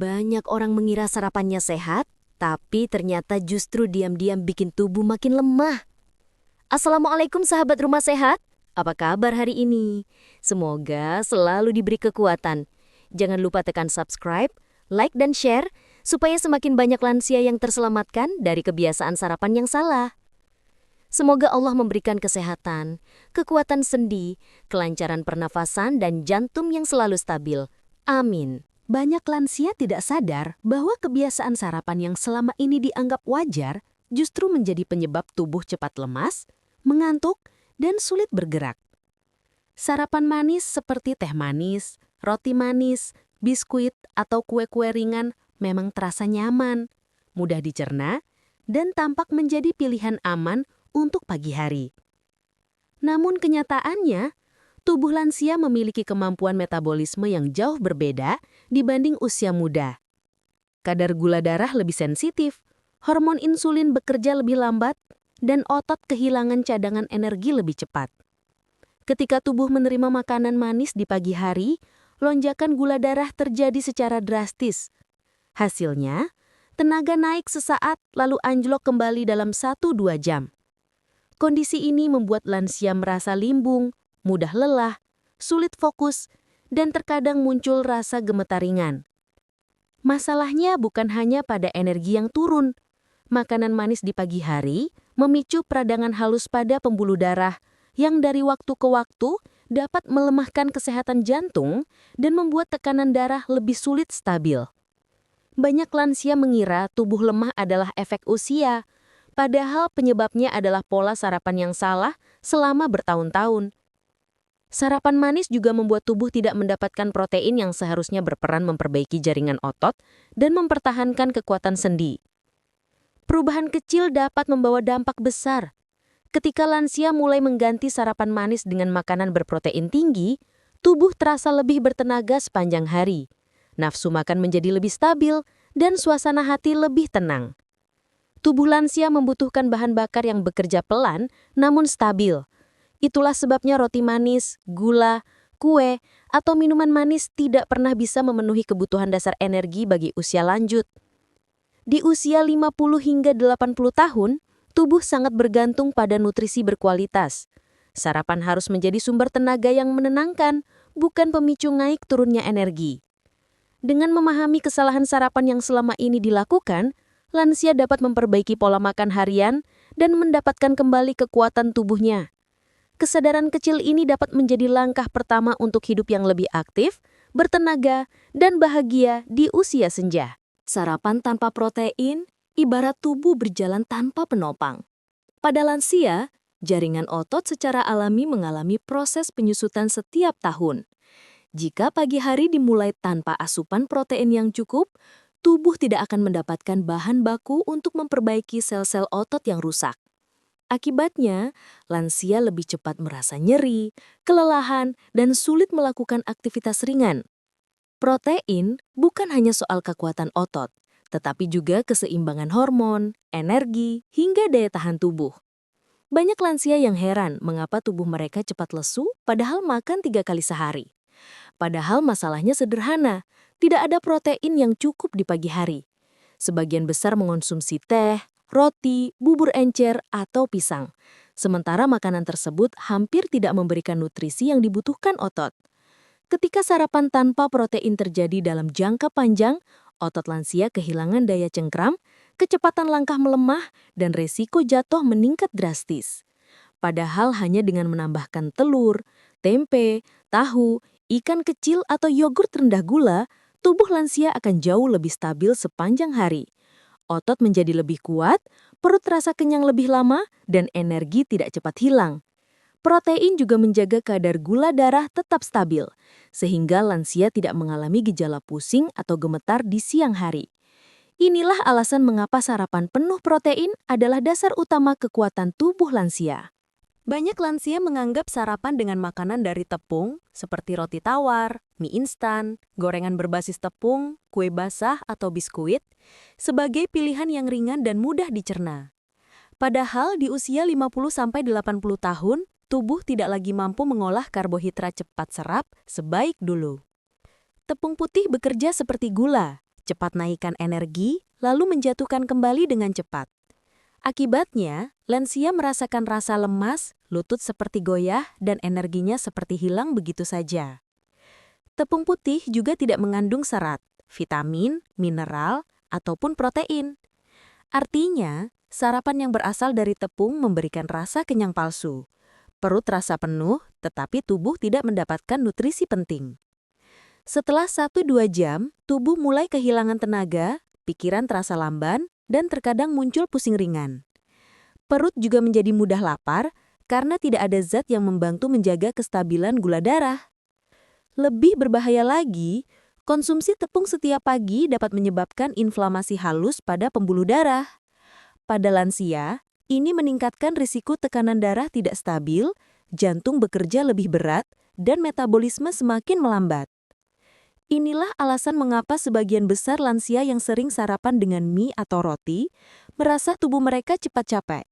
Banyak orang mengira sarapannya sehat, tapi ternyata justru diam-diam bikin tubuh makin lemah. Assalamualaikum sahabat rumah sehat, apa kabar hari ini? Semoga selalu diberi kekuatan. Jangan lupa tekan subscribe, like dan share, supaya semakin banyak lansia yang terselamatkan dari kebiasaan sarapan yang salah. Semoga Allah memberikan kesehatan, kekuatan sendi, kelancaran pernafasan, dan jantung yang selalu stabil. Amin. Banyak lansia tidak sadar bahwa kebiasaan sarapan yang selama ini dianggap wajar justru menjadi penyebab tubuh cepat lemas, mengantuk, dan sulit bergerak. Sarapan manis seperti teh manis, roti manis, biskuit, atau kue-kue ringan memang terasa nyaman, mudah dicerna, dan tampak menjadi pilihan aman untuk pagi hari. Namun kenyataannya, tubuh lansia memiliki kemampuan metabolisme yang jauh berbeda dibanding usia muda. Kadar gula darah lebih sensitif, hormon insulin bekerja lebih lambat, dan otot kehilangan cadangan energi lebih cepat. Ketika tubuh menerima makanan manis di pagi hari, lonjakan gula darah terjadi secara drastis. Hasilnya, tenaga naik sesaat lalu anjlok kembali dalam 1-2 jam. Kondisi ini membuat lansia merasa limbung, mudah lelah, sulit fokus, dan terkadang muncul rasa gemetar ringan. Masalahnya bukan hanya pada energi yang turun. Makanan manis di pagi hari memicu peradangan halus pada pembuluh darah yang dari waktu ke waktu dapat melemahkan kesehatan jantung dan membuat tekanan darah lebih sulit stabil. Banyak lansia mengira tubuh lemah adalah efek usia, padahal penyebabnya adalah pola sarapan yang salah selama bertahun-tahun. Sarapan manis juga membuat tubuh tidak mendapatkan protein yang seharusnya berperan memperbaiki jaringan otot dan mempertahankan kekuatan sendi. Perubahan kecil dapat membawa dampak besar. Ketika lansia mulai mengganti sarapan manis dengan makanan berprotein tinggi, tubuh terasa lebih bertenaga sepanjang hari. Nafsu makan menjadi lebih stabil dan suasana hati lebih tenang. Tubuh lansia membutuhkan bahan bakar yang bekerja pelan namun stabil. Itulah sebabnya roti manis, gula, kue, atau minuman manis tidak pernah bisa memenuhi kebutuhan dasar energi bagi usia lanjut. Di usia 50 hingga 80 tahun, tubuh sangat bergantung pada nutrisi berkualitas. Sarapan harus menjadi sumber tenaga yang menenangkan, bukan pemicu naik turunnya energi. Dengan memahami kesalahan sarapan yang selama ini dilakukan, lansia dapat memperbaiki pola makan harian dan mendapatkan kembali kekuatan tubuhnya. Kesadaran kecil ini dapat menjadi langkah pertama untuk hidup yang lebih aktif, bertenaga, dan bahagia di usia senja. Sarapan tanpa protein ibarat tubuh berjalan tanpa penopang. Pada lansia, jaringan otot secara alami mengalami proses penyusutan setiap tahun. Jika pagi hari dimulai tanpa asupan protein yang cukup, tubuh tidak akan mendapatkan bahan baku untuk memperbaiki sel-sel otot yang rusak. Akibatnya, lansia lebih cepat merasa nyeri, kelelahan, dan sulit melakukan aktivitas ringan. Protein bukan hanya soal kekuatan otot, tetapi juga keseimbangan hormon, energi, hingga daya tahan tubuh. Banyak lansia yang heran mengapa tubuh mereka cepat lesu padahal makan 3 kali sehari. Padahal masalahnya sederhana, tidak ada protein yang cukup di pagi hari. Sebagian besar mengonsumsi teh, roti, bubur encer, atau pisang. Sementara makanan tersebut hampir tidak memberikan nutrisi yang dibutuhkan otot. Ketika sarapan tanpa protein terjadi dalam jangka panjang, otot lansia kehilangan daya cengkram, kecepatan langkah melemah, dan resiko jatuh meningkat drastis. Padahal hanya dengan menambahkan telur, tempe, tahu, ikan kecil, atau yogurt rendah gula, tubuh lansia akan jauh lebih stabil sepanjang hari. Otot menjadi lebih kuat, perut terasa kenyang lebih lama, dan energi tidak cepat hilang. Protein juga menjaga kadar gula darah tetap stabil, sehingga lansia tidak mengalami gejala pusing atau gemetar di siang hari. Inilah alasan mengapa sarapan penuh protein adalah dasar utama kekuatan tubuh lansia. Banyak lansia menganggap sarapan dengan makanan dari tepung, seperti roti tawar, mie instan, gorengan berbasis tepung, kue basah, atau biskuit, sebagai pilihan yang ringan dan mudah dicerna. Padahal di usia 50-80 tahun, tubuh tidak lagi mampu mengolah karbohidrat cepat serap sebaik dulu. Tepung putih bekerja seperti gula, cepat naikkan energi, lalu menjatuhkan kembali dengan cepat. Akibatnya, lansia merasakan rasa lemas, lutut seperti goyah, dan energinya seperti hilang begitu saja. Tepung putih juga tidak mengandung serat, vitamin, mineral, ataupun protein. Artinya, sarapan yang berasal dari tepung memberikan rasa kenyang palsu. Perut terasa penuh, tetapi tubuh tidak mendapatkan nutrisi penting. Setelah 1-2 jam, tubuh mulai kehilangan tenaga, pikiran terasa lamban, dan terkadang muncul pusing ringan. Perut juga menjadi mudah lapar karena tidak ada zat yang membantu menjaga kestabilan gula darah. Lebih berbahaya lagi, konsumsi tepung setiap pagi dapat menyebabkan inflamasi halus pada pembuluh darah. Pada lansia, ini meningkatkan risiko tekanan darah tidak stabil, jantung bekerja lebih berat, dan metabolisme semakin melambat. Inilah alasan mengapa sebagian besar lansia yang sering sarapan dengan mie atau roti, merasa tubuh mereka cepat capek.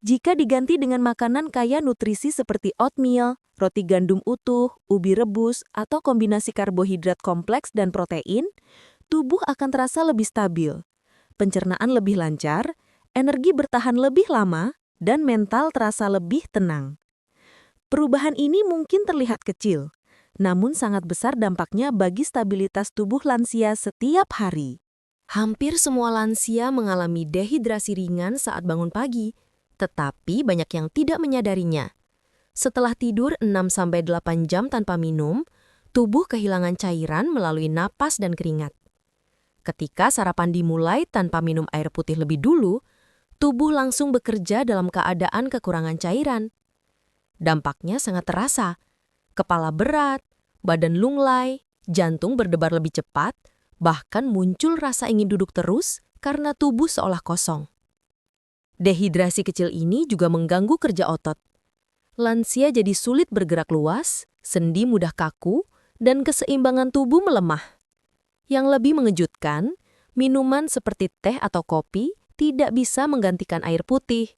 Jika diganti dengan makanan kaya nutrisi seperti oatmeal, roti gandum utuh, ubi rebus, atau kombinasi karbohidrat kompleks dan protein, tubuh akan terasa lebih stabil. Pencernaan lebih lancar, energi bertahan lebih lama, dan mental terasa lebih tenang. Perubahan ini mungkin terlihat kecil, namun sangat besar dampaknya bagi stabilitas tubuh lansia setiap hari. Hampir semua lansia mengalami dehidrasi ringan saat bangun pagi, tetapi banyak yang tidak menyadarinya. Setelah tidur 6-8 jam tanpa minum, tubuh kehilangan cairan melalui napas dan keringat. Ketika sarapan dimulai tanpa minum air putih lebih dulu, tubuh langsung bekerja dalam keadaan kekurangan cairan. Dampaknya sangat terasa. Kepala berat, badan lunglai, jantung berdebar lebih cepat, bahkan muncul rasa ingin duduk terus karena tubuh seolah kosong. Dehidrasi kecil ini juga mengganggu kerja otot. Lansia jadi sulit bergerak luas, sendi mudah kaku, dan keseimbangan tubuh melemah. Yang lebih mengejutkan, minuman seperti teh atau kopi tidak bisa menggantikan air putih.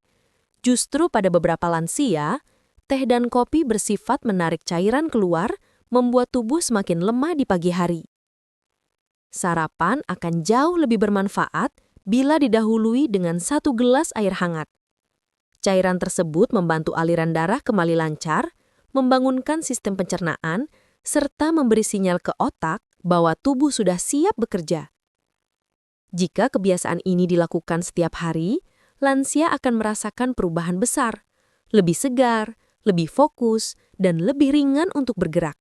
Justru pada beberapa lansia, teh dan kopi bersifat menarik cairan keluar, membuat tubuh semakin lemah di pagi hari. Sarapan akan jauh lebih bermanfaat bila didahului dengan 1 gelas air hangat. Cairan tersebut membantu aliran darah kembali lancar, membangunkan sistem pencernaan, serta memberi sinyal ke otak bahwa tubuh sudah siap bekerja. Jika kebiasaan ini dilakukan setiap hari, lansia akan merasakan perubahan besar, lebih segar, lebih fokus, dan lebih ringan untuk bergerak.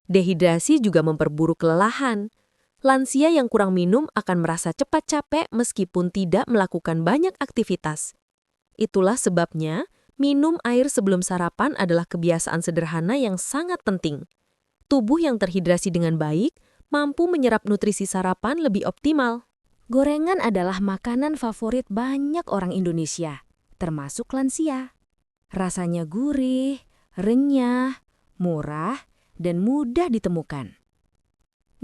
Dehidrasi juga memperburuk kelelahan. Lansia yang kurang minum akan merasa cepat capek meskipun tidak melakukan banyak aktivitas. Itulah sebabnya, minum air sebelum sarapan adalah kebiasaan sederhana yang sangat penting. Tubuh yang terhidrasi dengan baik mampu menyerap nutrisi sarapan lebih optimal. Gorengan adalah makanan favorit banyak orang Indonesia, termasuk lansia. Rasanya gurih, renyah, murah, dan mudah ditemukan.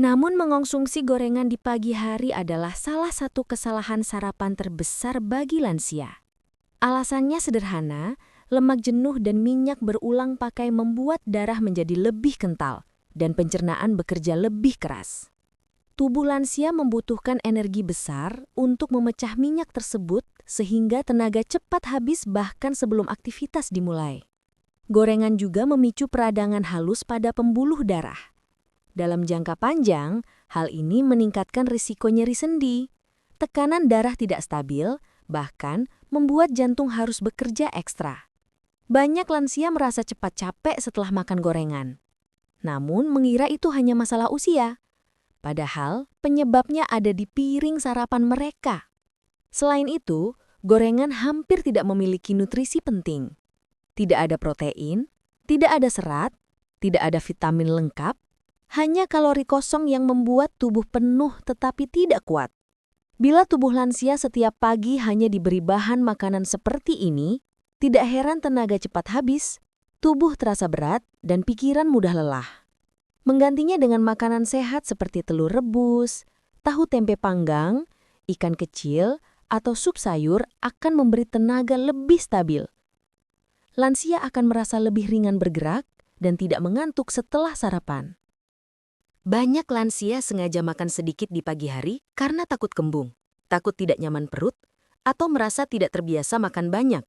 Namun mengonsumsi gorengan di pagi hari adalah salah satu kesalahan sarapan terbesar bagi lansia. Alasannya sederhana, lemak jenuh dan minyak berulang pakai membuat darah menjadi lebih kental dan pencernaan bekerja lebih keras. Tubuh lansia membutuhkan energi besar untuk memecah minyak tersebut sehingga tenaga cepat habis bahkan sebelum aktivitas dimulai. Gorengan juga memicu peradangan halus pada pembuluh darah. Dalam jangka panjang, hal ini meningkatkan risiko nyeri sendi. Tekanan darah tidak stabil, bahkan membuat jantung harus bekerja ekstra. Banyak lansia merasa cepat capek setelah makan gorengan. Namun mengira itu hanya masalah usia. Padahal penyebabnya ada di piring sarapan mereka. Selain itu, gorengan hampir tidak memiliki nutrisi penting. Tidak ada protein, tidak ada serat, tidak ada vitamin lengkap, hanya kalori kosong yang membuat tubuh penuh tetapi tidak kuat. Bila tubuh lansia setiap pagi hanya diberi bahan makanan seperti ini, tidak heran tenaga cepat habis, tubuh terasa berat, dan pikiran mudah lelah. Menggantinya dengan makanan sehat seperti telur rebus, tahu tempe panggang, ikan kecil, atau sup sayur akan memberi tenaga lebih stabil. Lansia akan merasa lebih ringan bergerak dan tidak mengantuk setelah sarapan. Banyak lansia sengaja makan sedikit di pagi hari karena takut kembung, takut tidak nyaman perut, atau merasa tidak terbiasa makan banyak.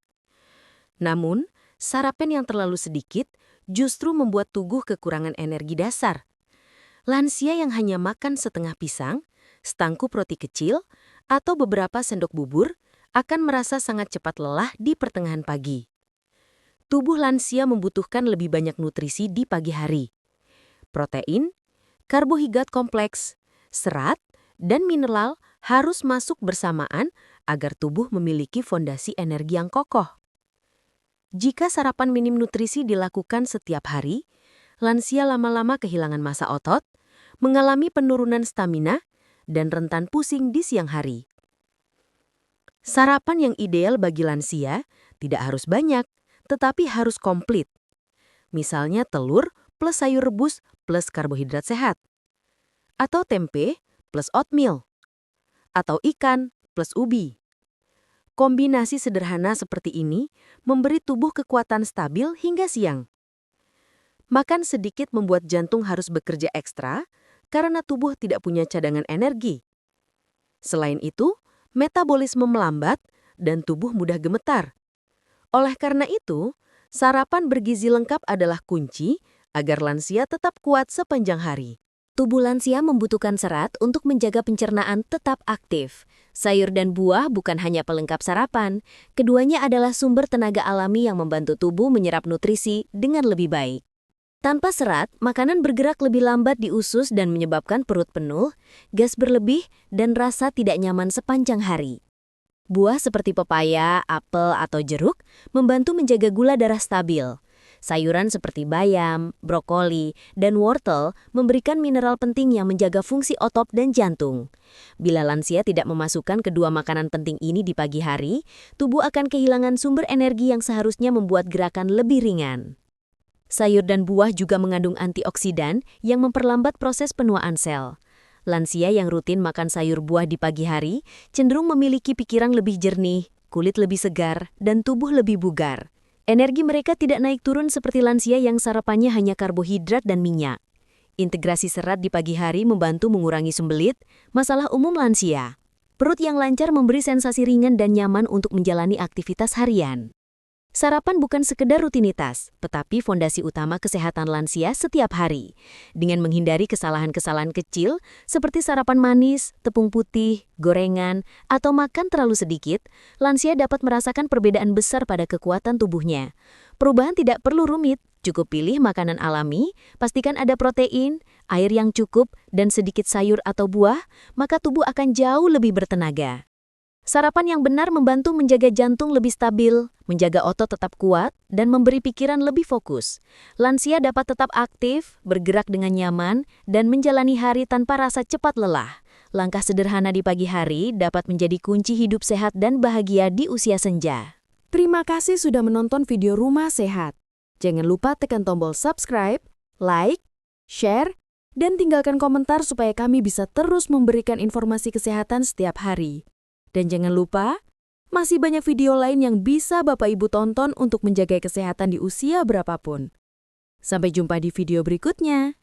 Namun, sarapan yang terlalu sedikit justru membuat tubuh kekurangan energi dasar. Lansia yang hanya makan setengah pisang, setangkup roti kecil, atau beberapa sendok bubur akan merasa sangat cepat lelah di pertengahan pagi. Tubuh lansia membutuhkan lebih banyak nutrisi di pagi hari. Protein, karbohidrat kompleks, serat, dan mineral harus masuk bersamaan agar tubuh memiliki fondasi energi yang kokoh. Jika sarapan minim nutrisi dilakukan setiap hari, lansia lama-lama kehilangan massa otot, mengalami penurunan stamina, dan rentan pusing di siang hari. Sarapan yang ideal bagi lansia tidak harus banyak, tetapi harus komplit. Misalnya telur plus sayur rebus plus karbohidrat sehat. Atau tempe plus oatmeal. Atau ikan plus ubi. Kombinasi sederhana seperti ini memberi tubuh kekuatan stabil hingga siang. Makan sedikit membuat jantung harus bekerja ekstra karena tubuh tidak punya cadangan energi. Selain itu, metabolisme melambat dan tubuh mudah gemetar. Oleh karena itu, sarapan bergizi lengkap adalah kunci agar lansia tetap kuat sepanjang hari. Tubuh lansia membutuhkan serat untuk menjaga pencernaan tetap aktif. Sayur dan buah bukan hanya pelengkap sarapan, keduanya adalah sumber tenaga alami yang membantu tubuh menyerap nutrisi dengan lebih baik. Tanpa serat, makanan bergerak lebih lambat di usus dan menyebabkan perut penuh, gas berlebih, dan rasa tidak nyaman sepanjang hari. Buah seperti pepaya, apel, atau jeruk membantu menjaga gula darah stabil. Sayuran seperti bayam, brokoli, dan wortel memberikan mineral penting yang menjaga fungsi otot dan jantung. Bila lansia tidak memasukkan kedua makanan penting ini di pagi hari, tubuh akan kehilangan sumber energi yang seharusnya membuat gerakan lebih ringan. Sayur dan buah juga mengandung antioksidan yang memperlambat proses penuaan sel. Lansia yang rutin makan sayur buah di pagi hari cenderung memiliki pikiran lebih jernih, kulit lebih segar, dan tubuh lebih bugar. Energi mereka tidak naik turun seperti lansia yang sarapannya hanya karbohidrat dan minyak. Integrasi serat di pagi hari membantu mengurangi sembelit, masalah umum lansia. Perut yang lancar memberi sensasi ringan dan nyaman untuk menjalani aktivitas harian. Sarapan bukan sekedar rutinitas, tetapi fondasi utama kesehatan lansia setiap hari. Dengan menghindari kesalahan-kesalahan kecil seperti sarapan manis, tepung putih, gorengan, atau makan terlalu sedikit, lansia dapat merasakan perbedaan besar pada kekuatan tubuhnya. Perubahan tidak perlu rumit, cukup pilih makanan alami, pastikan ada protein, air yang cukup, dan sedikit sayur atau buah, maka tubuh akan jauh lebih bertenaga. Sarapan yang benar membantu menjaga jantung lebih stabil, menjaga otot tetap kuat, dan memberi pikiran lebih fokus. Lansia dapat tetap aktif, bergerak dengan nyaman, dan menjalani hari tanpa rasa cepat lelah. Langkah sederhana di pagi hari dapat menjadi kunci hidup sehat dan bahagia di usia senja. Terima kasih sudah menonton video Rumah Sehat. Jangan lupa tekan tombol subscribe, like, share, dan tinggalkan komentar supaya kami bisa terus memberikan informasi kesehatan setiap hari. Dan jangan lupa, masih banyak video lain yang bisa Bapak Ibu tonton untuk menjaga kesehatan di usia berapapun. Sampai jumpa di video berikutnya.